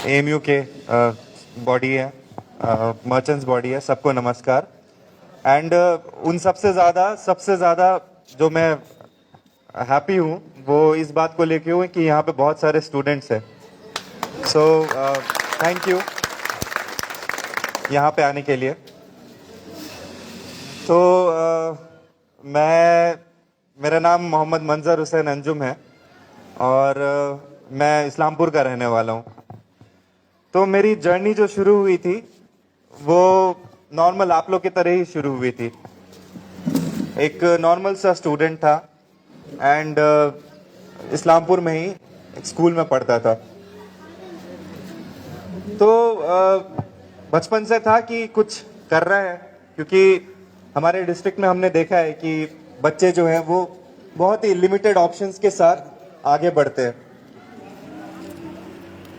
AMU के body है, merchants body है, सबको नमस्कार। एंड उन सबसे ज़्यादा जो मैं हैप्पी हूँ वो इस बात को लेके हूँ कि यहाँ पे बहुत सारे स्टूडेंट्स हैं। सो थैंक यू यहाँ पे आने के लिए। तो मेरा नाम मोहम्मद मंजर हुसैन अंजुम है और मैं इस्लामपुर का रहने वाला हूँ। तो मेरी जर्नी जो शुरू हुई थी वो नॉर्मल आप लोग की तरह ही शुरू हुई थी। एक नॉर्मल सा स्टूडेंट था एंड इस्लामपुर में ही एक स्कूल में पढ़ता था। तो बचपन से था कि कुछ कर रहा है, क्योंकि हमारे डिस्ट्रिक्ट में हमने देखा है कि बच्चे जो हैं वो बहुत ही लिमिटेड ऑप्शंस के साथ आगे बढ़ते हैं।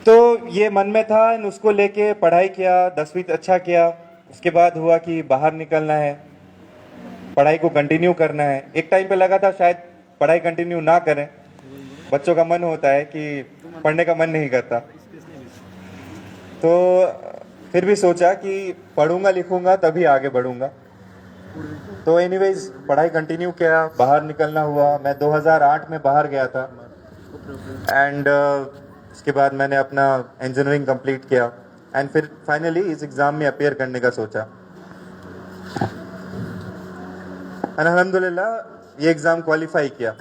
तो ये मन में था, उसको लेके पढ़ाई किया, 10वीं अच्छा किया। उसके बाद हुआ कि बाहर निकलना है, पढ़ाई को कंटिन्यू करना है। एक टाइम पे लगा था शायद पढ़ाई कंटिन्यू ना करें, बच्चों का मन होता है कि पढ़ने का मन नहीं करता। तो फिर भी सोचा कि पढ़ूंगा लिखूंगा तभी आगे बढ़ूंगा। तो एनीवेज पढ़ाई कंटिन्यू किया, बाहर निकलना हुआ। मैं 2008 में बाहर गया था एंड उसके बाद मैंने अपना इंजीनियरिंग कंप्लीट किया एंड फिर फाइनली इस एग्ज़ाम में अपियर करने का सोचा। एंड अल्हम्दुलिल्लाह ये एग्ज़ाम क्वालिफाई किया।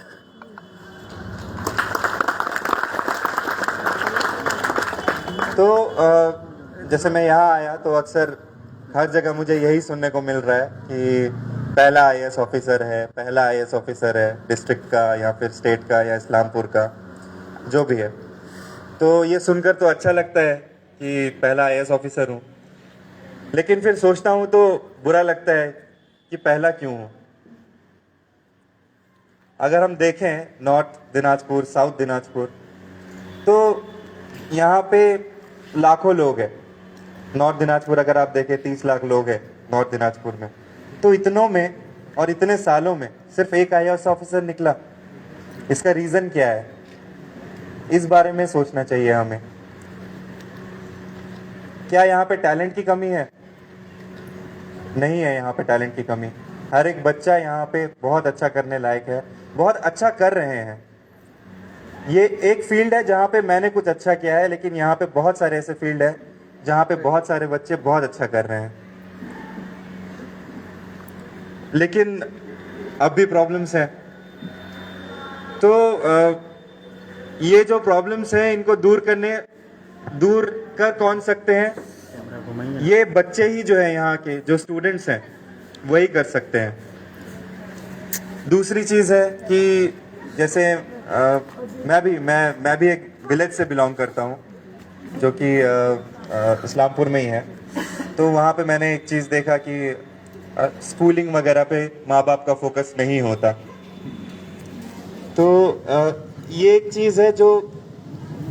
तो जैसे मैं यहाँ आया तो अक्सर हर जगह मुझे यही सुनने को मिल रहा है कि पहला आईएएस ऑफिसर है, पहला आईएएस ऑफिसर है डिस्ट्रिक्ट का या फिर स्टेट का या इस्लामपुर का, जो भी है। तो ये सुनकर तो अच्छा लगता है कि पहला आईएएस ऑफिसर हूँ, लेकिन फिर सोचता हूँ तो बुरा लगता है कि पहला क्यों हूँ। अगर हम देखें नॉर्थ दिनाजपुर, साउथ दिनाजपुर, तो यहाँ पे लाखों लोग हैं। नॉर्थ दिनाजपुर अगर आप देखें 30 लाख लोग हैं नॉर्थ दिनाजपुर में। तो इतनों में और इतने सालों में सिर्फ एक आईएएस ऑफिसर निकला। इसका रीज़न क्या है? इस बारे में सोचना चाहिए हमें। क्या यहाँ पे टैलेंट की कमी है? नहीं है यहाँ पे टैलेंट की कमी। हर एक बच्चा यहाँ पे बहुत अच्छा करने लायक है, बहुत अच्छा कर रहे हैं। ये एक फील्ड है जहाँ पे मैंने कुछ अच्छा किया है, लेकिन यहाँ पे बहुत सारे ऐसे फील्ड है जहाँ पे बहुत सारे बच्चे बहुत अच्छा कर रहे हैं। लेकिन अब भी प्रॉब्लम्स हैं। तो ये जो प्रॉब्लम्स हैं इनको दूर कर कौन सकते हैं? ये बच्चे ही जो है यहाँ के जो स्टूडेंट्स हैं वही कर सकते हैं। दूसरी चीज़ है कि जैसे मैं भी एक विलेज से बिलोंग करता हूँ जो कि इस्लामपुर में ही है। तो वहाँ पे मैंने एक चीज़ देखा कि स्कूलिंग वगैरह पे माँ बाप का फोकस नहीं होता। तो ये एक चीज़ है जो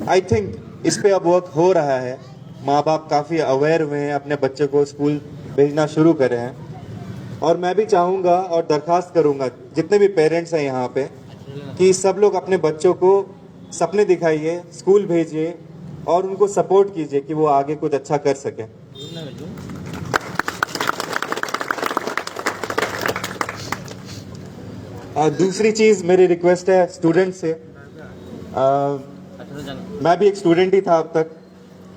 आई थिंक इस पे अब वर्क हो रहा है। माँ बाप काफ़ी अवेयर हुए हैं, अपने बच्चे को स्कूल भेजना शुरू करे हैं। और मैं भी चाहूँगा और दरख्वास्त करूँगा जितने भी पेरेंट्स हैं यहाँ पे कि सब लोग अपने बच्चों को सपने दिखाइए, स्कूल भेजिए और उनको सपोर्ट कीजिए कि वो आगे कुछ अच्छा कर सकें। दूसरी चीज़ मेरी रिक्वेस्ट है स्टूडेंट से। मैं भी एक स्टूडेंट ही था अब तक।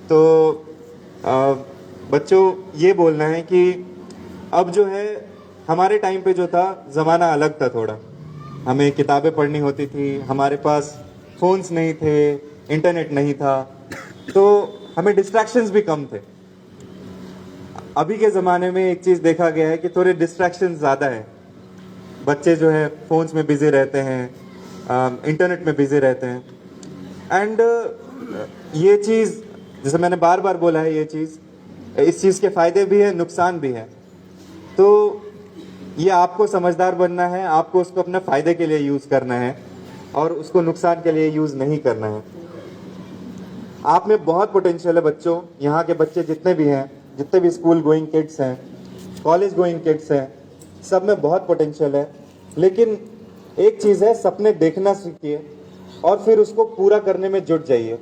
तो बच्चों ये बोलना है कि अब जो है हमारे टाइम पे जो था ज़माना अलग था थोड़ा। हमें किताबें पढ़नी होती थी, हमारे पास फ़ोन्स नहीं थे, इंटरनेट नहीं था, तो हमें डिस्ट्रैक्शंस भी कम थे। अभी के ज़माने में एक चीज़ देखा गया है कि थोड़े डिस्ट्रैक्शंस ज़्यादा है। बच्चे जो है फ़ोन्स में बिज़ी रहते हैं, इंटरनेट में बिज़ी रहते हैं। एंड ये चीज़ जैसे मैंने बार बार बोला है, ये चीज़ इस चीज़ के फ़ायदे भी हैं, नुकसान भी हैं। तो ये आपको समझदार बनना है, आपको उसको अपने फ़ायदे के लिए यूज़ करना है और उसको नुकसान के लिए यूज़ नहीं करना है। आप में बहुत पोटेंशियल है बच्चों। यहाँ के बच्चे जितने भी हैं, जितने भी स्कूल गोइंग किड्स हैं, कॉलेज गोइंग किड्स हैं, सब में बहुत पोटेंशियल है। लेकिन एक चीज़ है, सपने देखना सीखिए और फिर उसको पूरा करने में जुट जाइए।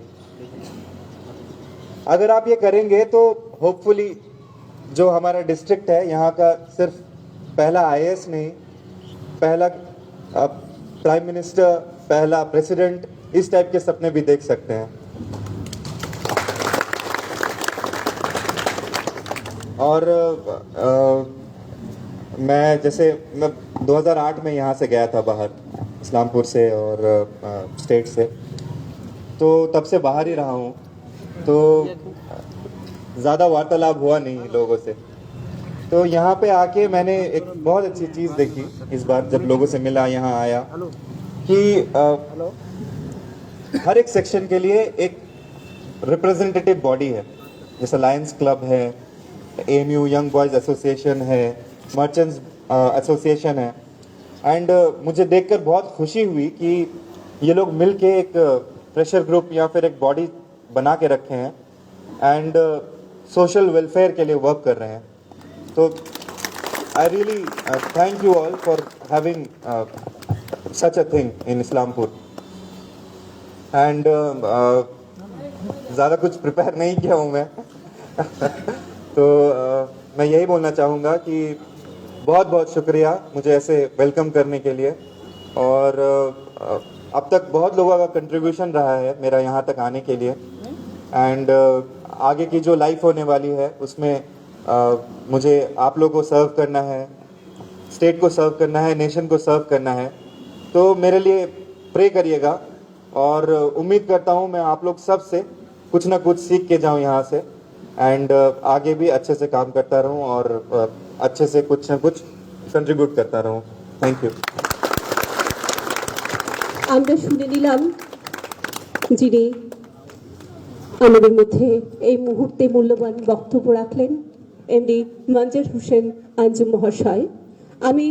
अगर आप ये करेंगे तो होपफुली जो हमारा डिस्ट्रिक्ट है यहाँ का सिर्फ पहला आईएएस नहीं, पहला प्राइम मिनिस्टर, पहला प्रेसिडेंट, इस टाइप के सपने भी देख सकते हैं। और मैं 2008 में यहाँ से गया था बाहर, इस्लामपुर से और स्टेट से, तो तब से बाहर ही रहा हूँ, तो ज़्यादा वार्तालाप हुआ नहीं लोगों से। तो यहाँ पे आके मैंने एक बहुत अच्छी चीज़ देखी इस बार जब लोगों से मिला, यहाँ आया, कि हर एक सेक्शन के लिए एक रिप्रेजेंटेटिव बॉडी है। जैसे लायंस क्लब है, एएमयू यंग बॉयज़ एसोसिएशन है, मर्चेंट्स एसोसिएशन है। एंड मुझे देखकर बहुत खुशी हुई कि ये लोग मिलके एक प्रेशर ग्रुप या फिर एक बॉडी बना के रखे हैं एंड सोशल वेलफेयर के लिए वर्क कर रहे हैं। तो I really thank you all for having such a thing in Islampur. And ज़्यादा कुछ प्रिपेयर नहीं किया हूँ मैं तो मैं यही बोलना चाहूँगा कि बहुत बहुत शुक्रिया मुझे ऐसे वेलकम करने के लिए। और अब तक बहुत लोगों का कंट्रीब्यूशन रहा है मेरा यहाँ तक आने के लिए। एंड आगे की जो लाइफ होने वाली है उसमें मुझे आप लोगों को सर्व करना है, स्टेट को सर्व करना है, नेशन को सर्व करना है। तो मेरे लिए प्रे करिएगा और उम्मीद करता हूँ मैं आप लोग सब से कुछ ना कुछ सीख के जाऊँ यहाँ से एंड आगे भी अच्छे से काम करता रहूँ और अच्छे से कुछ ना कुछ कंट्रीब्यूट करता रहूँ। Thank you. আমরা শুনে নিলাম যিনি আমাদের মধ্যে এই মুহূর্তে মূল্যবান বক্তব্য রাখলেন, এমডি মঞ্জুর হোসেন আঞ্জুম মহাশয়। আমি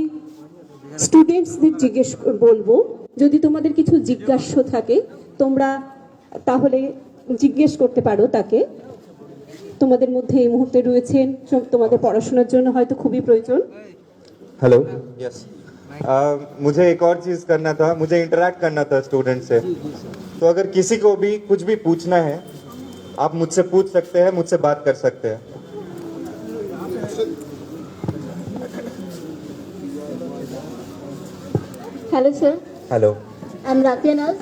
স্টুডেন্টসদের বলবো, যদি তোমাদের কিছু জিজ্ঞাসা থাকে তোমরা তাহলে জিজ্ঞেস করতে পারো তাকে। তোমাদের মধ্যে এই মুহূর্তে রয়েছেন, তোমাদের পড়াশোনার জন্য হয়তো খুবই প্রয়োজন। हेलो, यस, मुझे एक और चीज़ करना था, मुझे इंटरेक्ट करना था स्टूडेंट से। तो अगर किसी को भी कुछ भी पूछना है आप मुझसे पूछ सकते हैं, मुझसे बात कर सकते हैं। Hello sir, hello, I'm Rafia Naz.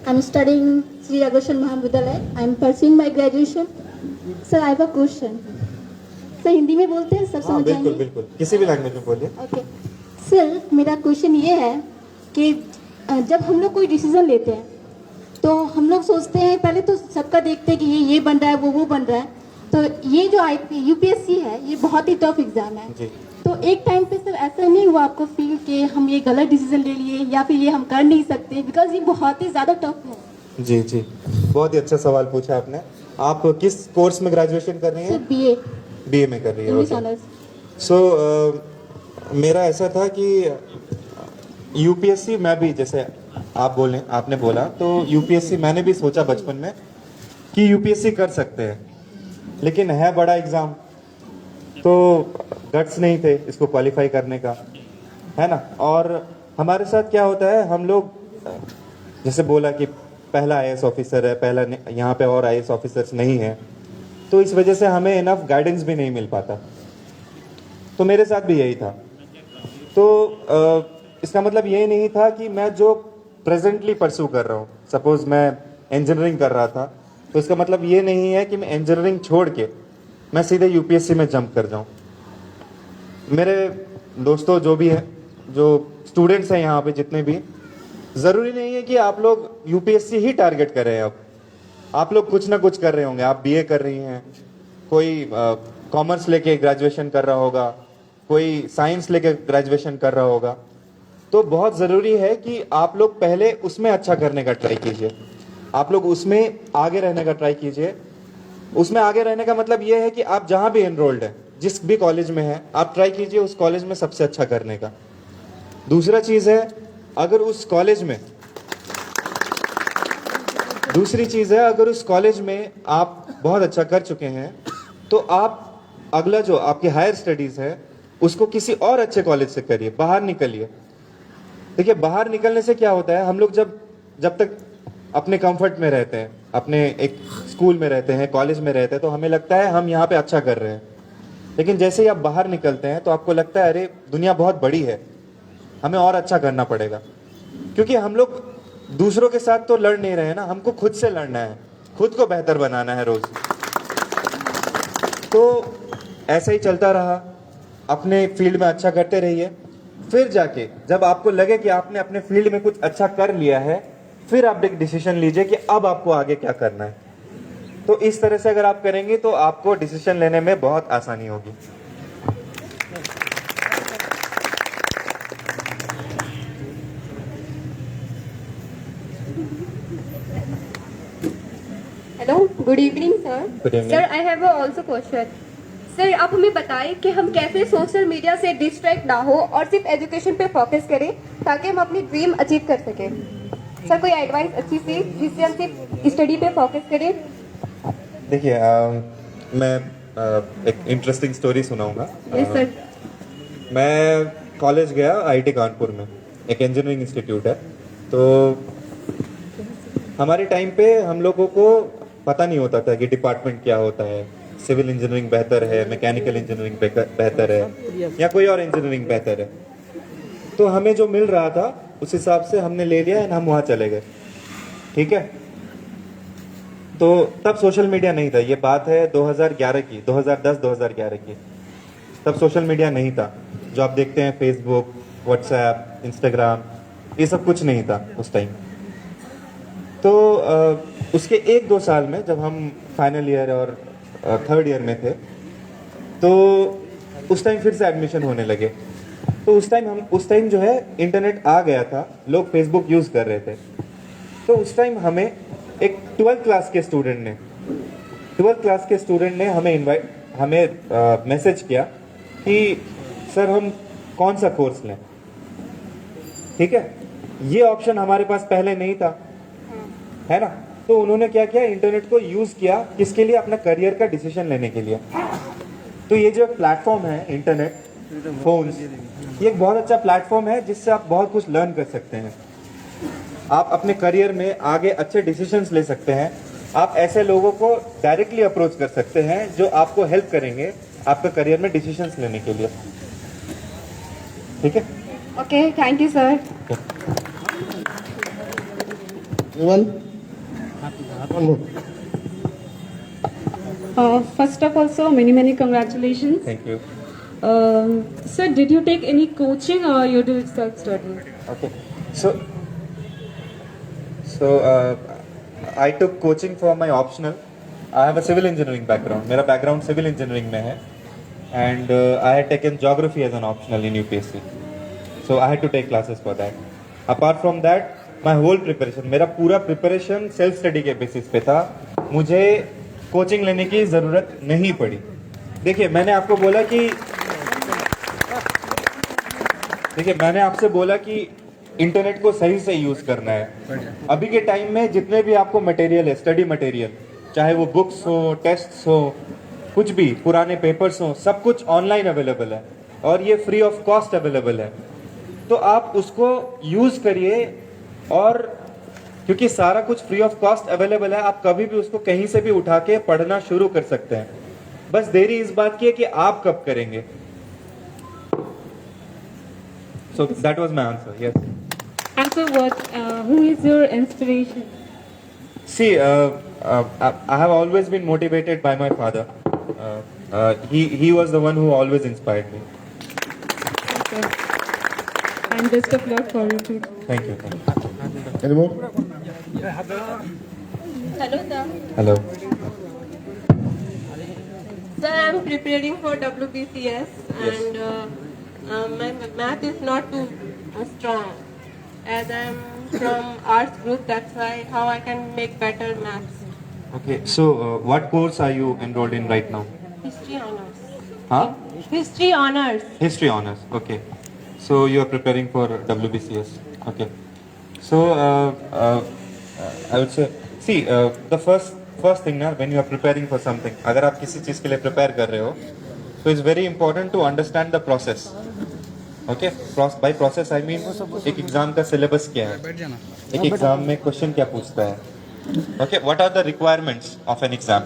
I'm studying Sri Raghavan Mahavidyalaya. I'm pursuing my graduation. Sir, I have a question. Sir, Hindi में बोलते हैं, सब हाँ समझ बिल्कुल जाएंगे? बिल्कुल, किसी भी लैंग्वेज में बोलिए। Okay. सर, मेरा क्वेश्चन ये है कि जब हम लोग कोई डिसीजन लेते हैं तो हम लोग सोचते हैं, पहले तो सबका देखते हैं कि ये बन रहा है, वो बन रहा है। तो ये जो यूपीएससी है ये बहुत ही टफ एग्जाम है। जी। तो एक टाइम पे सर ऐसा नहीं हुआ आपको फील कि हम ये गलत डिसीजन ले लिए या फिर ये हम कर नहीं सकते, बिकॉज ये बहुत ही ज़्यादा टफ है। जी जी, बहुत ही अच्छा सवाल पूछा आपने। आप किस कोर्स में ग्रेजुएशन कर रही सर हैं? बीए बीए में कर रही इंग्लिश है। ऑनर्स। सो मेरा ऐसा था कि यूपीएससी, मैं भी जैसे आपने बोला तो यूपीएससी मैंने भी सोचा बचपन में कि यूपीएससी कर सकते हैं, लेकिन है बड़ा एग्ज़ाम, तो गट्स नहीं थे इसको क्वालिफाई करने का, है ना। और हमारे साथ क्या होता है, हम लोग जैसे बोला कि पहला आईएएस ऑफिसर है, पहला यहाँ पे और आईएएस ऑफिसर्स नहीं है, तो इस वजह से हमें इनफ गाइडेंस भी नहीं मिल पाता। तो मेरे साथ भी यही था। तो इसका मतलब ये नहीं था कि मैं जो प्रेजेंटली परस्यू कर रहा हूँ, सपोज मैं इंजीनियरिंग कर रहा था, तो इसका मतलब ये नहीं है कि मैं इंजीनियरिंग छोड़ के मैं सीधे यूपीएससी में जंप कर जाऊँ। मेरे दोस्तों जो भी हैं, जो स्टूडेंट्स हैं यहाँ पे जितने भी, ज़रूरी नहीं है कि आप लोग यूपीएससी ही टारगेट करें। अब आप लोग कुछ ना कुछ कर रहे होंगे, आप बीए कर रही हैं, कोई कॉमर्स लेके ग्रेजुएशन कर रहा होगा, कोई साइंस लेके ग्रेजुएशन कर रहा होगा। तो बहुत ज़रूरी है कि आप लोग पहले उसमें अच्छा करने का ट्राई कीजिए, आप लोग उसमें आगे रहने का ट्राई कीजिए। उसमें आगे रहने का मतलब ये है कि आप जहाँ भी एनरोल्ड हैं, जिस भी कॉलेज में हैं, आप ट्राई कीजिए उस कॉलेज में सबसे अच्छा करने का। दूसरा चीज़ है, अगर उस कॉलेज में अगर उस कॉलेज में आप बहुत अच्छा कर चुके हैं, तो आप अगला जो आपकी हायर स्टडीज़ है उसको किसी और अच्छे कॉलेज से करिए, बाहर निकलिए। देखिए, बाहर निकलने से क्या होता है, हम लोग जब तक अपने कंफर्ट में रहते हैं, अपने एक स्कूल में रहते हैं, कॉलेज में रहते हैं, तो हमें लगता है हम यहाँ पे अच्छा कर रहे हैं। लेकिन जैसे ही आप बाहर निकलते हैं तो आपको लगता है अरे दुनिया बहुत बड़ी है, हमें और अच्छा करना पड़ेगा। क्योंकि हम लोग दूसरों के साथ तो लड़ नहीं रहे हैं ना, हमको खुद से लड़ना है, खुद को बेहतर बनाना है रोज। तो ऐसे ही चलता रहा, अपने फील्ड में अच्छा करते रहिए। फिर जाके जब आपको लगे कि आपने अपने फील्ड में कुछ अच्छा कर लिया है, फिर आप एक डिसीजन लीजिए कि अब आपको आगे क्या करना है। तो इस तरह से अगर आप करेंगे तो आपको डिसीजन लेने में बहुत आसानी होगी। Hello, good evening sir. Good evening. Sir, I have also question. Sir, आप हमें बताएं कि हम कैसे सोशल मीडिया से डिस्ट्रैक्ट ना हो और सिर्फ एजुकेशन पे फोकस करें ताकि हम अपनी ड्रीम अचीव कर सकें। सर, कोई एडवाइस अच्छी सी जिससे हम सिर्फ स्टडी पे फोकस करें। देखिए मैं एक इंटरेस्टिंग स्टोरी सुनाऊंगा। Yes sir. मैं कॉलेज गया आईटी कानपुर में, एक इंजीनियरिंग इंस्टीट्यूट है। तो हमारे टाइम पे हम लोगों को पता नहीं होता था कि डिपार्टमेंट क्या होता है, सिविल इंजीनियरिंग बेहतर है, मैकेनिकल इंजीनियरिंग बेहतर है या कोई और इंजीनियरिंग बेहतर है। तो हमें जो मिल रहा था उस हिसाब से हमने ले लिया एंड हम वहाँ चले गए। ठीक है, तो तब सोशल मीडिया नहीं था, ये बात है 2011 की, 2010-2011 की। तब सोशल मीडिया नहीं था, जो आप देखते हैं फेसबुक, व्हाट्सएप, इंस्टाग्राम, ये सब कुछ नहीं था उस टाइम। तो उसके 1-2 साल में जब हम फाइनल ईयर और थर्ड ईयर में थे, तो उस टाइम फिर से एडमिशन होने लगे। तो उस टाइम जो है इंटरनेट आ गया था, लोग फेसबुक यूज़ कर रहे थे। तो उस टाइम हमें एक 12th क्लास के स्टूडेंट ने हमें मैसेज किया कि सर हम कौन सा कोर्स लें। ठीक है, ये ऑप्शन हमारे पास पहले नहीं था, है ना। तो उन्होंने क्या किया, इंटरनेट को यूज किया किसके लिए, अपना करियर का डिसीजन लेने के लिए। तो ये जो प्लेटफॉर्म है इंटरनेट, फोन्स, ये एक बहुत अच्छा प्लेटफॉर्म है जिससे आप बहुत कुछ लर्न कर सकते हैं। आप अपने करियर में आगे अच्छे डिसीजंस ले सकते हैं। आप ऐसे लोगों को डायरेक्टली अप्रोच कर सकते हैं जो आपको हेल्प करेंगे आपके करियर में डिसीजंस लेने के लिए। ठीक है, okay, thank you sir. First of all, so many congratulations. Thank you. Sir, did you take any coaching or you did self-study? Okay, so I took coaching for my optional. I have a civil engineering background. मेरा background civil engineering में है, and I had taken geography as an optional in UPSC. So I had to take classes for that. Apart from that, my whole preparation, मेरा पूरा preparation self study के basis पे था। मुझे coaching लेने की ज़रूरत नहीं पड़ी। देखिए मैंने आपसे बोला कि इंटरनेट को सही से यूज़ करना है। अभी के टाइम में जितने भी आपको मटेरियल है, स्टडी मटेरियल, चाहे वो बुक्स हो, टेस्ट्स हो, कुछ भी पुराने पेपर्स हो, सब कुछ ऑनलाइन अवेलेबल है और ये फ्री ऑफ कॉस्ट अवेलेबल है। तो आप उसको यूज़ करिए, और क्योंकि सारा कुछ फ्री ऑफ कॉस्ट अवेलेबल है, आप कभी भी उसको कहीं से भी उठा के पढ़ना शुरू कर सकते हैं। बस देरी इस बात की है कि आप कब करेंगे। So that was my answer. Yes. And so, who is your inspiration? See, I have always been motivated by my father. He was the one who always inspired me. Okay. And best of luck for your future. Thank you. Any more? Hello sir. Hello. Sir, I'm preparing for WBCS and my math is not too strong. As I'm from arts group, that's why how I can make better maths. Okay. So, what course are you enrolled in right now? History honors. Huh? History honors. History honors. Okay. So you are preparing for WBCS. Okay. So I would say, see, the first thing ना, when you are preparing for something, अगर आप किसी चीज़ के लिए prepare कर रहे हो, तो it's very important to understand the process. Okay. By process I mean एक एग्जाम का सिलेबस क्या है, एक एग्जाम में क्वेश्चन क्या पूछता है, okay, what are the requirements of an exam,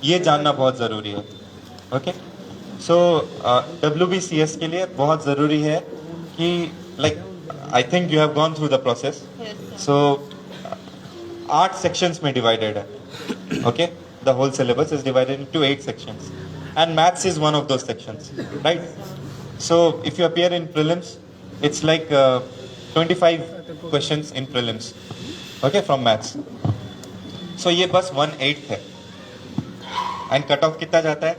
ये जानना बहुत ज़रूरी है. ओके, सो WBCS के लिए बहुत ज़रूरी है कि like I think you have gone through the process. So 8 sections में डिवाइडेड है. Okay, the whole syllabus is divided into 8 sections and maths is one of those sections, right? So if you appear in prelims, it's like 25 questions in prelims, okay, from maths. So ये बस 1/8 है. And cut off कितना जाता है?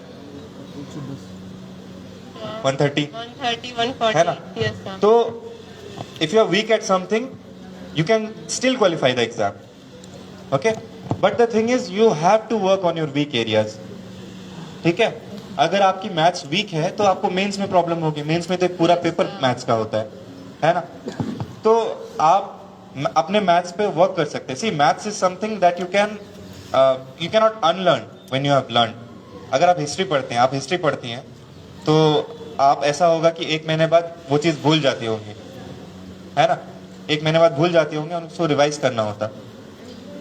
130. 130, 140. है ना? Yes, sir. तो if you are weak at something, you can still qualify the exam, okay? But the thing is, you have to work on your weak areas. ठीक है, अगर आपकी मैथ्स वीक है तो आपको मेंस में प्रॉब्लम होगी. मेंस में तो एक पूरा पेपर मैथ्स का होता है ना? तो आप अपने मैथ्स पे वर्क कर सकते हैं. See, maths is something that you can not unlearn when you have learn. अगर आप हिस्ट्री पढ़ते हैं, आप हिस्ट्री पढ़ती हैं, तो आप ऐसा होगा कि 1 महीने बाद वो चीज़ भूल जाती होंगी, है ना? 1 महीने बाद भूल जाती होंगी और उसको रिवाइज करना होता.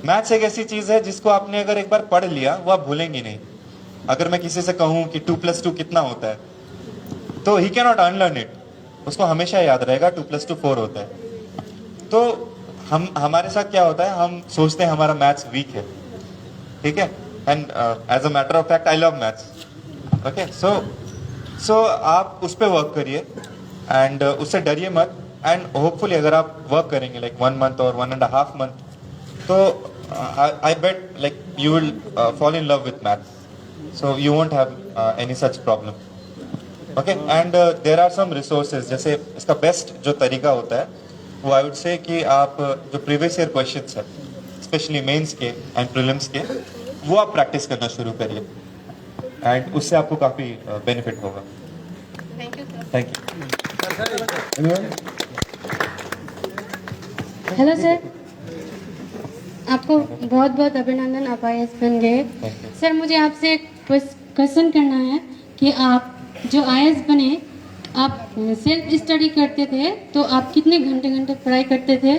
मैथ्स एक ऐसी चीज़ है जिसको आपने अगर एक बार पढ़ लिया, वो आप भूलेंगे नहीं. अगर मैं किसी से कहूँ कि 2 + 2 कितना होता है, तो he can not unlearn it. उसको हमेशा याद रहेगा 2 + 2 4 होता है. तो हमारे साथ क्या होता है, हम सोचते हैं हमारा मैथ्स वीक है, ठीक है, and as a matter of fact I love maths. Okay, so आप उस पर वर्क करिए एंड उससे डरिए मत. एंड होपफुली अगर आप वर्क करेंगे लाइक 1 मंथ और 1.5 मंथ, तो I bet like you will fall in love with maths. So you won't have any such problem. Okay, and there are some resources. जैसे इसका बेस्ट जो तरीका होता है, वो आई वुड से कि आप जो प्रीवियस ईयर क्वेश्चंस है, स्पेशली मेंस के एंड प्रीलिम्स के, वो आप प्रैक्टिस करना शुरू करिए एंड उससे आपको काफ़ी बेनिफिट होगा. Thank you, sir. Thank you. Hello sir, आपको बहुत बहुत अभिनंदन, आप IAS बन गए. सर, मुझे आपसे एक क्वेश्चन करना है कि आप जो IAS बने, आप सेल्फ स्टडी करते थे तो आप कितने घंटे पढ़ाई करते थे,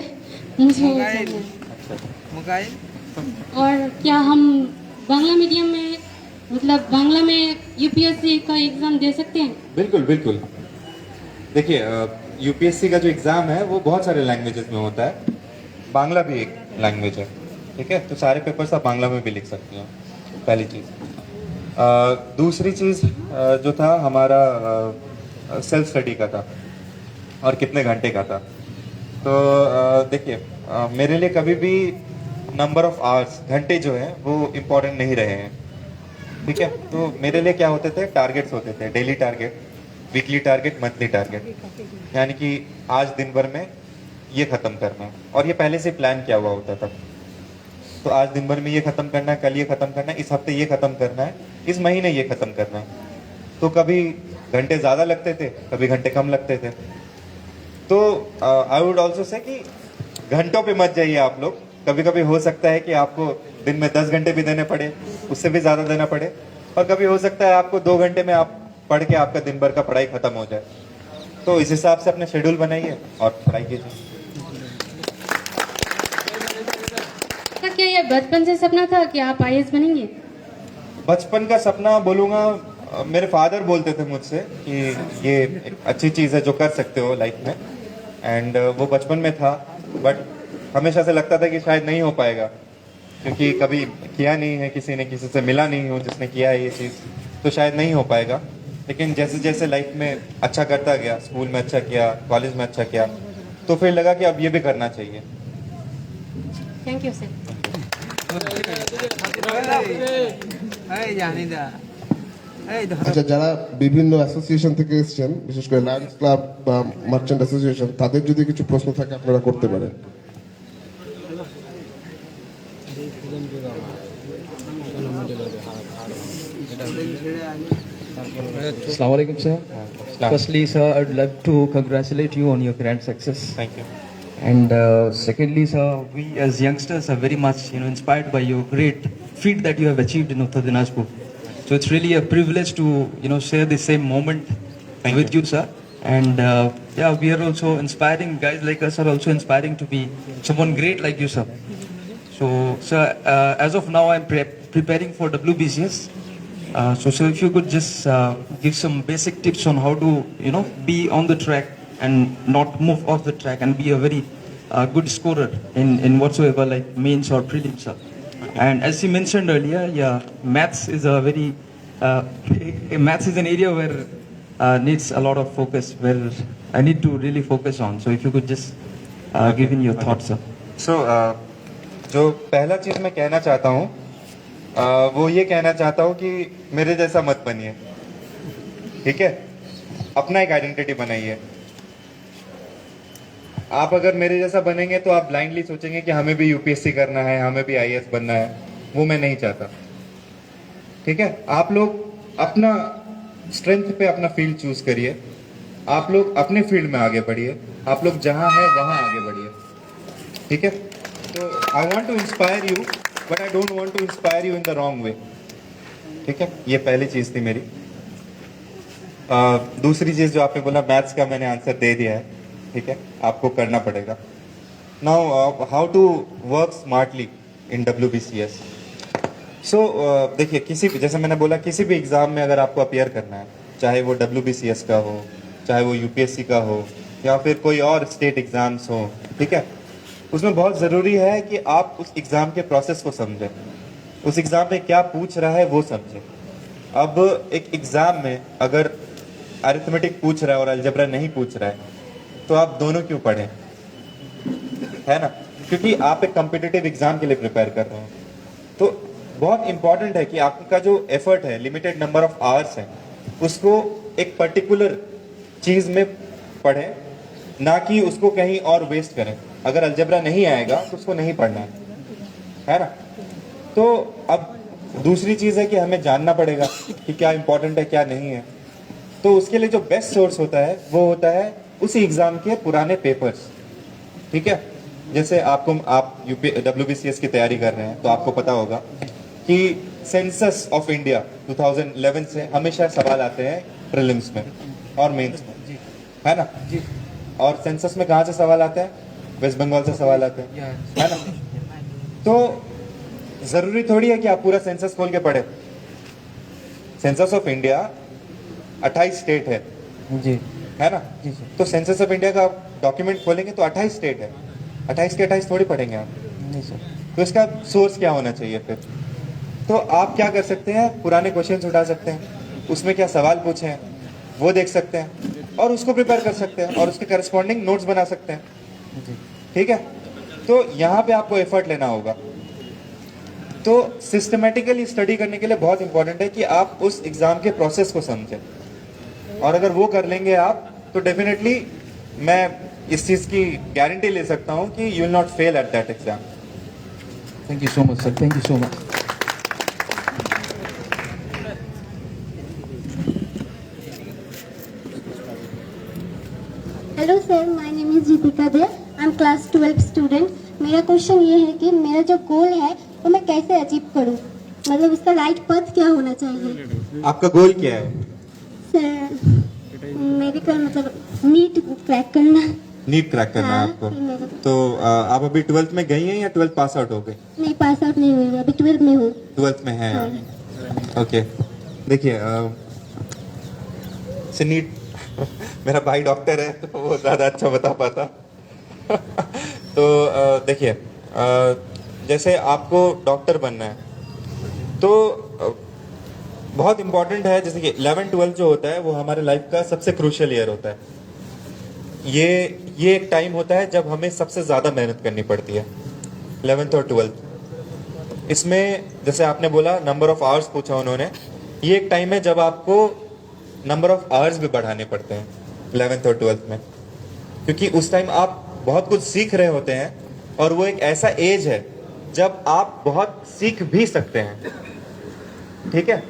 मुझे वो जानना है. और क्या हम बांग्ला मीडियम में, मतलब बांग्ला में UPSC का एग्ज़ाम दे सकते हैं? बिल्कुल बिल्कुल. देखिए, UPSC का जो एग्ज़ाम है वो बहुत सारे लैंग्वेजेस में होता है. बांग्ला भी एक लैंग्वेज है, ठीक है, तो सारे पेपर्स आप बांग्ला में भी लिख सकती हैं, पहली चीज़. दूसरी चीज़ जो था हमारा सेल्फ स्टडी का था और कितने घंटे का था. तो देखिए, मेरे लिए कभी भी नंबर ऑफ आवर्स, घंटे जो है वो इम्पोर्टेंट नहीं रहे हैं, ठीक है. तो मेरे लिए क्या होते थे, टारगेट्स होते थे. Daily target, weekly target, monthly target. यानी कि आज दिन भर में ये ख़त्म करना है, और ये पहले से प्लान किया हुआ होता था. तो आज दिन भर में ये ख़त्म करना है, कल ये ख़त्म करना है, इस हफ्ते ये ख़त्म करना है, इस महीने ये ख़त्म करना है. तो कभी घंटे ज़्यादा लगते थे, कभी घंटे कम लगते थे. तो आई वुड ऑल्सो से कि घंटों पे मत जाइए आप लोग. कभी कभी हो सकता है कि आपको दिन में 10 घंटे भी देने पड़े, उससे भी ज़्यादा देना पड़े, और कभी हो सकता है आपको 2 घंटे में आप पढ़ के आपका दिन भर का पढ़ाई ख़त्म हो जाए. तो इस हिसाब से अपने शेड्यूल बनाइए और पढ़ाई कीजिए. क्या ये बचपन से सपना था कि आप IAS बनेंगे? बचपन का सपना बोलूँगा, मेरे फादर बोलते थे मुझसे कि ये एक अच्छी चीज़ है जो कर सकते हो लाइफ में, एंड वो बचपन में था. बट हमेशा से लगता था कि शायद नहीं हो पाएगा, क्योंकि कभी किया नहीं है, किसी ने किसी से मिला नहीं हूँ जिसने किया है ये चीज़, तो शायद नहीं हो पाएगा. लेकिन जैसे जैसे लाइफ में अच्छा करता गया, स्कूल में अच्छा किया, कॉलेज में अच्छा किया, तो फिर लगा कि अब ये भी करना चाहिए. Thank you sir. আচ্ছা, যারা বিভিন্ন অ্যাসোসিয়েশন থেকে এসেছেন, বিশেষ করে লায়ন্স ক্লাব বা মার্চেন্ট অ্যাসোসিয়েশন, তাদের যদি কিছু প্রশ্ন থাকে আপনারা করতে পারেন. Assalamu alaikum, sir. Firstly, sir, I'd like to congratulate you on your grand success. Thank you. And secondly, sir, we as youngsters are very much, inspired by your great feat that you have achieved in Uttar Dinajpur. So it's really a privilege to, share the same moment with you, sir. And yeah, we are also inspiring. Guys like us are also inspiring to be someone great like you, sir. So, sir, as of now, I'm preparing for WBCS. So, sir, if you could just give some basic tips on how to, be on the track and not move off the track and be a very good scorer in whatsoever, like mains or prelims. Sir. And as you mentioned earlier, yeah, maths is a very maths is an area where needs a lot of focus, where I need to really focus on. So, if you could just give in your thoughts, sir. सो जो पहला चीज़ मैं कहना चाहता हूँ वो ये कहना चाहता हूँ कि मेरे जैसा मत बनिए, ठीक है? अपना एक आइडेंटिटी बनाइए। आप अगर मेरे जैसा बनेंगे तो आप ब्लाइंडली सोचेंगे कि हमें भी यूपीएससी करना है, हमें भी आईएएस बनना है। वो मैं नहीं चाहता, ठीक है? आप लोग अपना स्ट्रेंथ पे अपना फील्ड चूज करिए, आप लोग अपने फील्ड में आगे बढ़िए, आप लोग जहाँ हैं वहाँ आगे बढ़िए, ठीक है? तो I want to inspire you but I don't want to inspire you in the wrong way, ठीक है? ये पहली चीज़ थी मेरी। दूसरी चीज़ जो आपने बोला, मैथ्स का मैंने आंसर दे दिया है, ठीक है? आपको करना पड़ेगा। Now how to work smartly in WBCS। So देखिए, किसी भी, जैसे मैंने बोला, किसी भी एग्ज़ाम में अगर आपको अपियर करना है, चाहे वो WBCS का हो, चाहे वो UPSC का हो, या फिर कोई और स्टेट एग्ज़ाम्स हो, ठीक है? उसमें बहुत ज़रूरी है कि आप उस एग्ज़ाम के प्रोसेस को समझें, उस एग्ज़ाम में क्या पूछ रहा है वो समझें। अब एक एग्ज़ाम में अगर अरिथमेटिक पूछ रहा है और अलजेब्रा नहीं पूछ रहा है, तो आप दोनों क्यों पढ़ें, है ना? क्योंकि आप एक कॉम्पिटिटिव एग्ज़ाम के लिए प्रिपेयर कर रहे हैं। तो बहुत इंपॉर्टेंट है कि आपका जो एफर्ट है, लिमिटेड नंबर ऑफ आवर्स है, उसको एक पर्टिकुलर चीज़ में पढ़ें, ना कि उसको कहीं और वेस्ट करें। अगर अलजेब्रा नहीं आएगा तो उसको नहीं पढ़ना है ना? तो अब दूसरी चीज़ है कि हमें जानना पड़ेगा कि क्या इंपॉर्टेंट है, क्या नहीं है। तो उसके लिए जो बेस्ट सोर्स होता है वो होता है उसी एग्ज़ाम के पुराने पेपर्स, ठीक है? जैसे आप WBCS की तैयारी कर रहे हैं तो आपको पता होगा कि सेंसस ऑफ इंडिया 2011 से हमेशा सवाल आते हैं प्रीलिम्स में और मेंस में, है ना? और सेंसस में कहाँ से सवाल आते हैं? वेस्ट बंगाल से सवाल आते हैं, है ना? तो ज़रूरी थोड़ी है कि आप पूरा सेंसस खोल के पढ़े। सेंसस ऑफ इंडिया 28 स्टेट है जी, है ना? तो सेंसस ऑफ इंडिया का डॉक्यूमेंट खोलेंगे तो 28 स्टेट है, 28 के 28 थोड़ी पढ़ेंगे आप। नहीं सर। तो इसका सोर्स क्या होना चाहिए फिर? तो आप क्या कर सकते हैं, पुराने क्वेश्चंस उठा सकते हैं, उसमें क्या सवाल पूछे हैं वो देख सकते हैं और उसको प्रिपेयर कर सकते हैं और उसके करस्पॉन्डिंग नोट्स बना सकते हैं, ठीक है? तो यहाँ पे आपको एफर्ट लेना होगा। तो सिस्टमेटिकली स्टडी करने के लिए बहुत इंपॉर्टेंट है कि आप उस एग्ज़ाम के प्रोसेस को समझें, और अगर वो कर लेंगे आप तो डेफिनेटली मैं इस चीज़ की गारंटी ले सकता हूँ कि you will not fail at that exam. Thank you so much sir, thank you so much. Hello sir, my name is Jitika De, I am class 12 student. मेरा क्वेश्चन ये है कि मेरा जो गोल है वो मैं कैसे अचीव करूं, मतलब उसका राइट पथ क्या होना चाहिए? आपका गोल क्या है? सर मेडिकल, मतलब नीट क्रैक करना। नीट क्रैक करना है हाँ, आपको? मेरा तो आप अभी 12th में गई हैं या 12th पास आउट हो गई? नहीं, पास आउट नहीं हुई, अभी 12 में हूँ। 12th में है। ओके, देखिए से नीट मेरा भाई डॉक्टर है तो वो ज़्यादा अच्छा बता पाता। तो देखिए, जैसे आपको डॉक्टर बनना है तो बहुत इम्पॉर्टेंट है, जैसे कि 11-12 जो होता है वो हमारे लाइफ का सबसे क्रूशियल ईयर होता है। ये एक टाइम होता है जब हमें सबसे ज़्यादा मेहनत करनी पड़ती है, 11th और 12th। इसमें जैसे आपने बोला नंबर ऑफ आवर्स पूछा उन्होंने, ये एक टाइम है जब आपको नंबर ऑफ आवर्स भी बढ़ाने पड़ते हैं 11th और 12th में, क्योंकि उस टाइम आप बहुत कुछ सीख रहे होते हैं और वो एक ऐसा एज है जब आप बहुत सीख भी सकते हैं, ठीक है?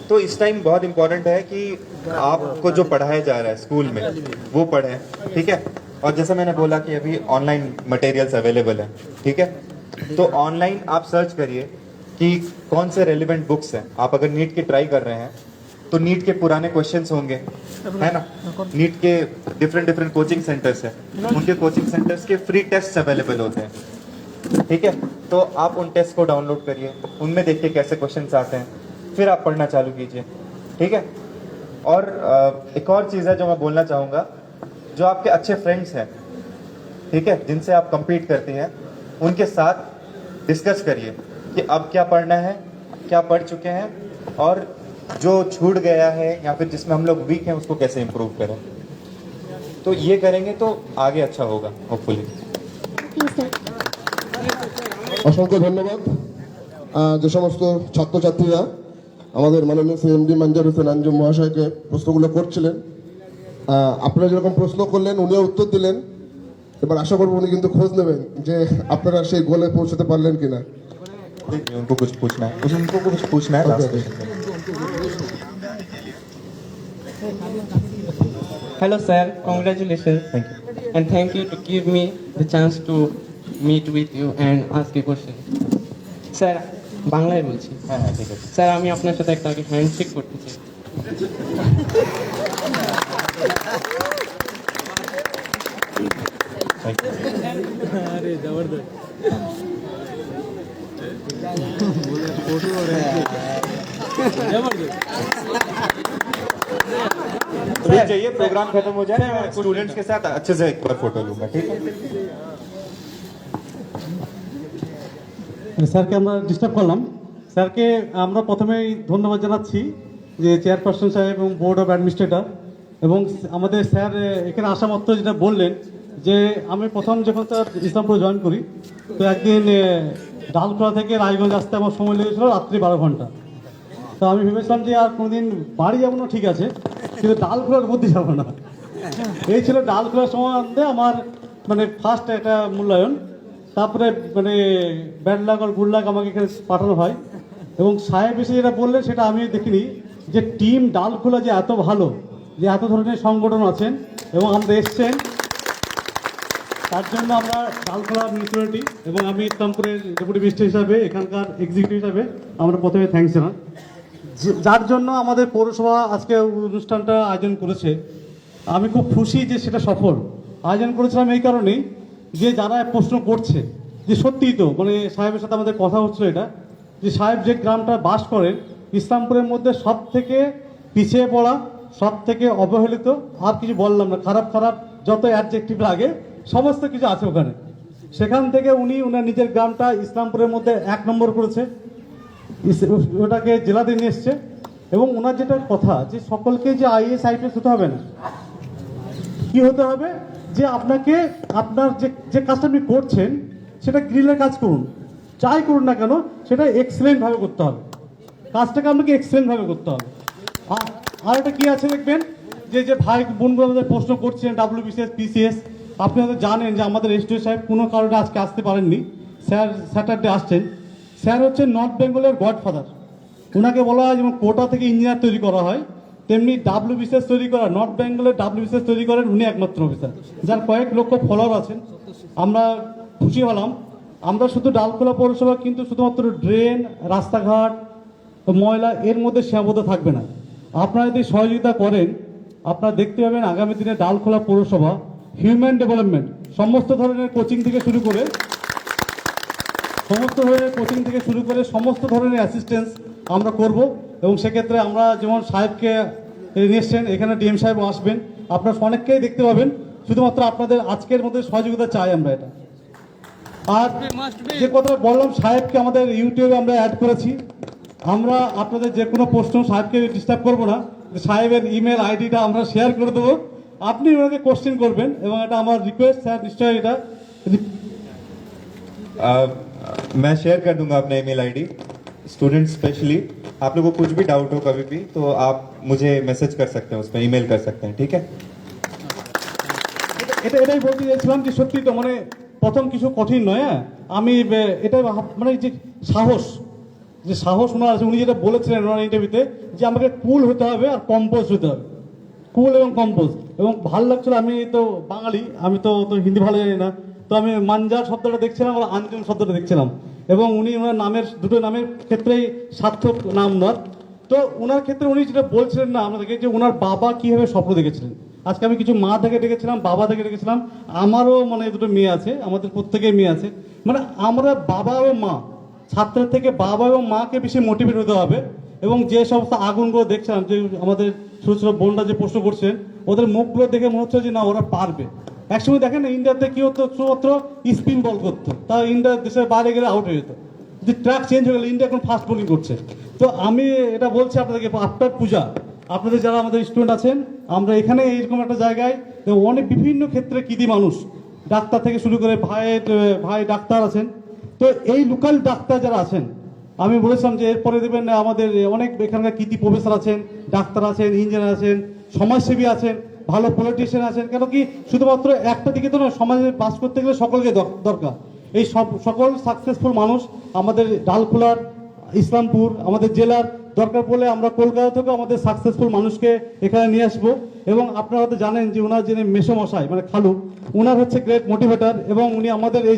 तो इस टाइम बहुत इंपॉर्टेंट है कि आपको जो पढ़ाया जा रहा है स्कूल में वो पढ़ें, ठीक है? और जैसे मैंने बोला कि अभी ऑनलाइन मटेरियल्स अवेलेबल हैं, ठीक है? तो ऑनलाइन आप सर्च करिए कि कौन से रेलिवेंट बुक्स हैं। आप अगर नीट की ट्राई कर रहे हैं तो नीट के पुराने क्वेश्चंस होंगे, है ना? नीट के डिफरेंट कोचिंग सेंटर्स हैं, उनके कोचिंग सेंटर्स के फ्री टेस्ट अवेलेबल होते हैं, ठीक है, तो आप उन टेस्ट को डाउनलोड करिए, उनमें देखिए कैसे क्वेश्चंस आते हैं, फिर आप पढ़ना चालू कीजिए, ठीक है। और एक और चीज़ है जो मैं बोलना चाहूँगा, जो आपके अच्छे फ्रेंड्स हैं, ठीक है, जिनसे आप compete करती हैं, उनके साथ डिस्कस करिए कि अब क्या पढ़ना है, क्या पढ़ चुके हैं, और जो छूट गया है या फिर जिसमें हम लोग वीक हैं उसको कैसे इम्प्रूव करें। तो ये करेंगे तो आगे अच्छा होगा होपफुली। অসংখ্য ধন্যবাদ। যে সমস্ত ছাত্রছাত্রীরা আমাদের মাননীয় সিএমডি মঞ্জুর হোসেন আঞ্জুম মহাশয়কে প্রশ্নগুলো করছিলেন, আপনারা যেরকম প্রশ্ন করলেন উনিও উত্তর দিলেন। এবার আশা করবো উনি কিন্তু খোঁজ নেবেন যে আপনারা সেই গোলে পৌঁছতে পারলেন কিনা। उनको कुछ पूछना है, उनको कुछ पूछना है last question. Hello sir, congratulations. Thank you. And thank you to give me the chance to meet with you and ask a question. Sir বাংলায় বলছি। হ্যাঁ হ্যাঁ ঠিক আছে। স্যার আমি আপনার সাথে একটা হ্যান্ডশেক করতে চাই। रुक जाइए, प्रोग्राम खत्म हो जाए, मैं स्टूडेंट्स के साथ अच्छे से एक बार फोटो लूंगा, ठीक है। স্যারকে আমরা ডিস্টার্ব করলাম। স্যারকে আমরা প্রথমেই ধন্যবাদ জানাচ্ছি যে চেয়ারপারসন সাহেব এবং বোর্ড অফ অ্যাডমিনিস্ট্রেটর এবং আমাদের স্যার এখানে আসা মাত্র যেটা বললেন যে আমি প্রথম যখন স্যার ইসলামপুরে জয়েন করি তো একদিন ডালখোলা থেকে রায়গঞ্জ আসতে আমার সময় লেগেছিল রাত্রি 12 ঘন্টা। তো আমি ভেবেছিলাম যে আর কোনোদিন বাড়ি যাবো না, ঠিক আছে, কিন্তু ডালখোলার মধ্যে যাবো না। এই ছিল ডালখোলার সম্বন্ধে আমার মানে ফার্স্ট একটা মূল্যায়ন। তারপরে মানে ব্যাড লাক আর গুড লাক আমাকে এখানে পাঠানো হয় এবং সাহেব এসে যেটা বললেন সেটা আমি দেখিনি যে টিম ডালখোলা যে এত ভালো, যে এত ধরনের সংগঠন আছেন এবং আমরা এসছেন, তার জন্য আমরা ডালখোলা মিউনিসিপ্যালিটি এবং আমি ইসলামপুরের ডেপুটি ম্যাজিস্ট্রেট হিসাবে এখানকার এক্সিকিউটিভ হিসাবে আমরা প্রথমে থ্যাঙ্কস জানাই। যার জন্য আমাদের পৌরসভা আজকে অনুষ্ঠানটা আয়োজন করেছে, আমি খুব খুশি যে সেটা সফল আয়োজন করেছিলাম এই কারণেই যে যারা প্রশ্ন করছে যে সত্যিই তো মানে সাহেবের সাথে আমাদের কথা হচ্ছিল এটা যে সাহেব যে গ্রামটা বাস করেন ইসলামপুরের মধ্যে সব থেকে পিছিয়ে পড়া, সব থেকে অবহেলিত, আর কিছু বললাম না, খারাপ খারাপ যত অ্যাডজেক্টিভ লাগে সমস্ত কিছু আছে ওখানে। সেখান থেকে উনি ওনার নিজের গ্রামটা ইসলামপুরের মধ্যে 1 নম্বর করেছে, ওটাকে জেলাতে নিয়ে এসছে। এবং ওনার যেটা কথা যে সকলকে যে আইএস আইপিএস হতে হবে না, কি হতে হবে যে আপনাকে আপনার যে কাজটা আপনি করছেন সেটা গ্রিলের কাজ করুন, যাই করুন না কেন সেটা এক্সেলেন্টভাবে করতে হবে, কাজটাকে আপনাকে এক্সেলেন্টভাবে করতে হবে। আর একটা কী আছে দেখবেন যে ভাই বোনগুলো আমাদের প্রশ্ন করছেন ডাব্লিউবিসিএস পিসিএস, আপনি হয়তো জানেন যে আমাদের এসডিও সাহেব কোনো কারণে আজকে আসতে পারেননি, স্যার স্যাটারডে আসছেন। স্যার হচ্ছে নর্থ বেঙ্গলের গডফাদার, ওনাকে বলা হয় যেমন কোটা থেকে ইঞ্জিনিয়ার তৈরি করা হয় তেমনি ডাব্লিউবিসিএস তৈরি করা, নর্থ বেঙ্গলের ডাব্লিউবিসিএস তৈরি করেন উনি একমাত্র অফিসার যার কয়েক লক্ষ ফলোয়ার আছেন। আমরা খুশি হলাম। আমরা শুধু ডালখোলা পৌরসভা কিন্তু শুধুমাত্র ড্রেন, রাস্তাঘাট, ময়লা এর মধ্যে সীমাবদ্ধ থাকবে না। আপনারা যদি সহযোগিতা করেন আপনারা দেখতে পাবেন আগামী দিনে ডালখোলা পৌরসভা হিউম্যান ডেভেলপমেন্ট সমস্ত ধরনের কোচিং থেকে শুরু করে সমস্ত ধরনের অ্যাসিস্ট্যান্স আমরা করব। এবং সেক্ষেত্রে আমরা যেমন সাহেবকে নিয়ে এসছেন, এখানে ডিএম সাহেব আসবেন, আপনারা অনেককেই দেখতে পাবেন। শুধুমাত্র আপনাদের আজকের মধ্যে সহযোগিতা চাই আমরা এটা। আর যে কথাটা বললাম সাহেবকে আমাদের ইউটিউবে আমরা অ্যাড করেছি, আমরা আপনাদের যে কোনো প্রশ্ন সাহেবকে ডিস্টার্ব করবো না, সাহেবের ইমেল আইডিটা আমরা শেয়ার করে দেবো, আপনি ওনাকে কোশ্চেন করবেন এবং এটা আমার রিকোয়েস্ট স্যার নিশ্চয়ই এটা मैं शेयर कर दूंगा अपना ईमेल आईडी। स्टूडेंट स्पेशली आप लोगों को कुछ भी डाउट हो कभी भी तो आप मुझे मैसेज कर सकते हैं, उसमें ईमेल कर सकते हैं, ठीक है। এটাই বলতে চাইছিলাম যে সত্যি তো মানে প্রথম কিছু কঠিন নয়। হ্যাঁ আমি এটা মানে যে সাহস ওনার আছে, উনি যেটা বলেছিলেন ওনার ইন্টারভিউতে যে আমাকে কুল হতে হবে আর কম্পোজ হতে হবে, কুল এবং কম্পোজ। এবং ভালো লাগছিল, আমি তো বাঙালি, আমি তো হিন্দি ভালো জানি না, তো আমি মানজার শব্দটা দেখছিলাম আর আঞ্জুম শব্দটা দেখছিলাম এবং উনি ওনার নামের দুটো নামের ক্ষেত্রেই সার্থক নাম ওনার। তো ওনার ক্ষেত্রে উনি যেটা বলছিলেন না আমাদেরকে যে ওনার বাবা কীভাবে স্বপ্ন দেখেছিলেন, আজকে আমি কিছু মা থেকে ডেকেছিলাম, বাবা থেকে ডেকেছিলাম। আমারও মানে দুটো মেয়ে আছে, আমাদের প্রত্যেকের মেয়ে আছে। মানে আমরা বাবা ও মা, ছাত্রের থেকে বাবা এবং মাকে বেশি মোটিভেট হতে হবে। এবং যে সমস্ত আগুনগুলো দেখছিলাম, যে আমাদের ছোটো ছোটো বোনরা যে প্রশ্ন করছেন, ওদের মুখগুলো দেখে মনে হচ্ছে যে না, ওরা পারবে। একসময় দেখেন না, ইন্ডিয়াতে কি হতো, শুধুমাত্র স্পিন বল করতো, তা ইন্ডিয়া দেশের বাইরে গেলে আউট হয়ে যেত। যদি ট্র্যাক চেঞ্জ হয়ে গেলে ইন্ডিয়া এখন ফাস্ট বোলিং করছে। তো আমি এটা বলছি আপনাদেরকে, আফটার পূজা আপনাদের যারা আমাদের স্টুডেন্ট আছেন, আমরা এখানে এইরকম একটা জায়গায় অনেক বিভিন্ন ক্ষেত্রে কৃতি মানুষ, ডাক্তার থেকে শুরু করে ভাই ডাক্তার আছেন। তো এই লোকাল ডাক্তার যারা আছেন, আমি বলেছিলাম যে এরপরে দেবেন আমাদের অনেক এখানকার কৃতি প্রফেসর আছেন, ডাক্তার আছেন, ইঞ্জিনিয়ার আছেন, সমাজসেবী আছেন, ভালো পলিটিশিয়ান আছেন। কেন কি শুধুমাত্র একটা দিকে তো না, সমাজে বাস করতে গেলে সকলকে দরকার। এই সকল সাকসেসফুল মানুষ আমাদের ডালখোলার, ইসলামপুর, আমাদের জেলার দরকার পড়লে আমরা কলকাতা থেকে আমাদের সাকসেসফুল মানুষকে এখানে নিয়ে আসবো। এবং আপনারা হয়তো জানেন যে ওনার যিনি মেসোমশাই মানে খালু, ওনার হচ্ছে গ্রেট মোটিভেটার। এবং উনি আমাদের এই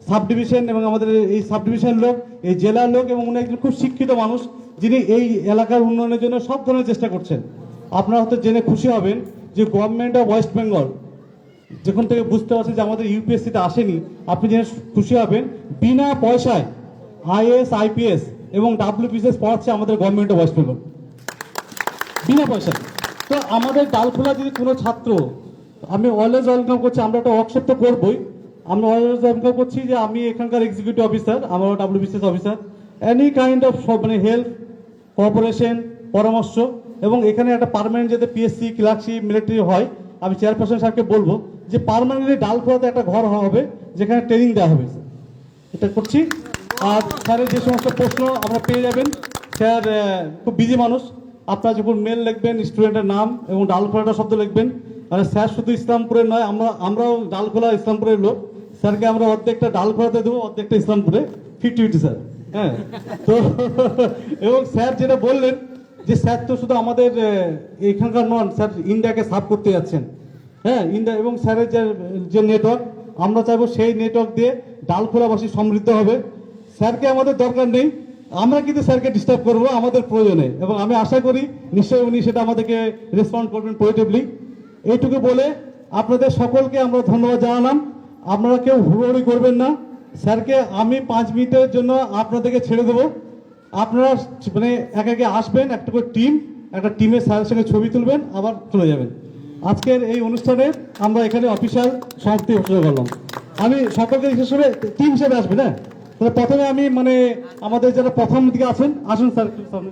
সাব ডিভিশন এবং আমাদের এই সাব ডিভিশন লোক, এই জেলার লোক, এবং উনি একজন খুব শিক্ষিত মানুষ, যিনি এই এলাকার উন্নয়নের জন্য সব ধরনের চেষ্টা করছেন। আপনারা হয়তো জেনে খুশি হবেন যে গভর্নমেন্ট অফ ওয়েস্ট বেঙ্গল যখন থেকে বুঝতে পারছে যে আমাদের ইউপিএসসিতে আসেনি, আপনি জেনে খুশি হবেন, বিনা পয়সায় আইএস, আইপিএস এবং ডাব্লিউবিসিএস পড়াচ্ছে আমাদের গভর্নমেন্ট অফ ওয়েস্ট বেঙ্গল, বিনা পয়সায়। তো আমাদের ডালখোলা যদি কোনো ছাত্র, আমি অলওয়েজ ওয়েলকাম করছি, আমরা একটা ওয়ার্কশপ তো করবোই, আমরা অলওয়েজ ওয়েলকাম করছি যে আমি এখানকার এক্সিকিউটিভ অফিসার, আমার WBCS officer, any kind of মানে হেল্প, কোঅপারেশন, পরামর্শ। এবং এখানে একটা পার্মানেন্ট যাতে পিএসসি, ক্লার্কশিপ, মিলিটারি হয়, আমি চেয়ারপারসন সাহেবকে বলবো যে পার্মানেন্টলি ডালখোলাতে একটা ঘর হবে যেখানে ট্রেনিং দেওয়া হবে। এটা করছি। আর স্যারের যে সমস্ত প্রশ্ন আমরা পেয়ে যাবেন, স্যার খুব বিজি মানুষ, আপনারা যখন মেল লিখবেন স্টুডেন্টের নাম এবং ডালখোলাটা শব্দ লিখবেন। মানে স্যার শুধু ইসলামপুরের নয়, আমরাও ডালখোলা ইসলামপুরের লোক। স্যারকে আমরা অর্ধেকটা ডালখোলাতে দেবো, অর্ধেকটা ইসলামপুরে, 50-50 স্যার। হ্যাঁ, তো এবং স্যার যেটা বললেন যে স্যার তো শুধু আমাদের এখানকার নন, স্যার ইন্ডিয়াকে সার্ভ করতে যাচ্ছেন। হ্যাঁ, ইন্ডিয়া এবং স্যারের যে নেটওয়ার্ক, আমরা চাইবো সেই নেটওয়ার্ক দিয়ে ডালখোলাবাসী সমৃদ্ধ হবে। স্যারকে আমাদের দরকার নেই, আমরা কিন্তু স্যারকে ডিস্টার্ব করবো আমাদের প্রয়োজনে, এবং আমি আশা করি নিশ্চয়ই উনি সেটা আমাদেরকে রেসপন্ড করবেন পজিটিভলি। এইটুকু বলে আপনাদের সকলকে আমরা ধন্যবাদ জানালাম। আপনারা কেউ হুড়োহুড়ি করবেন না। স্যারকে আমি 5 মিনিটের জন্য আপনাদেরকে ছেড়ে দেবো। আপনারা মানে একে আসবেন, একটা করে একটা টিমের স্যারের সঙ্গে ছবি তুলবেন, আবার চলে যাবেন। আজকের এই অনুষ্ঠানে আমরা এখানে অফিসিয়াল সমাপ্তি ঘোষণা করলাম। আমি সকলকে হিসেবে টিম হিসেবে আসবেন। হ্যাঁ, তাহলে প্রথমে আমি মানে আমাদের যারা প্রথম দিকে আছেন, আসুন স্যার সামনে।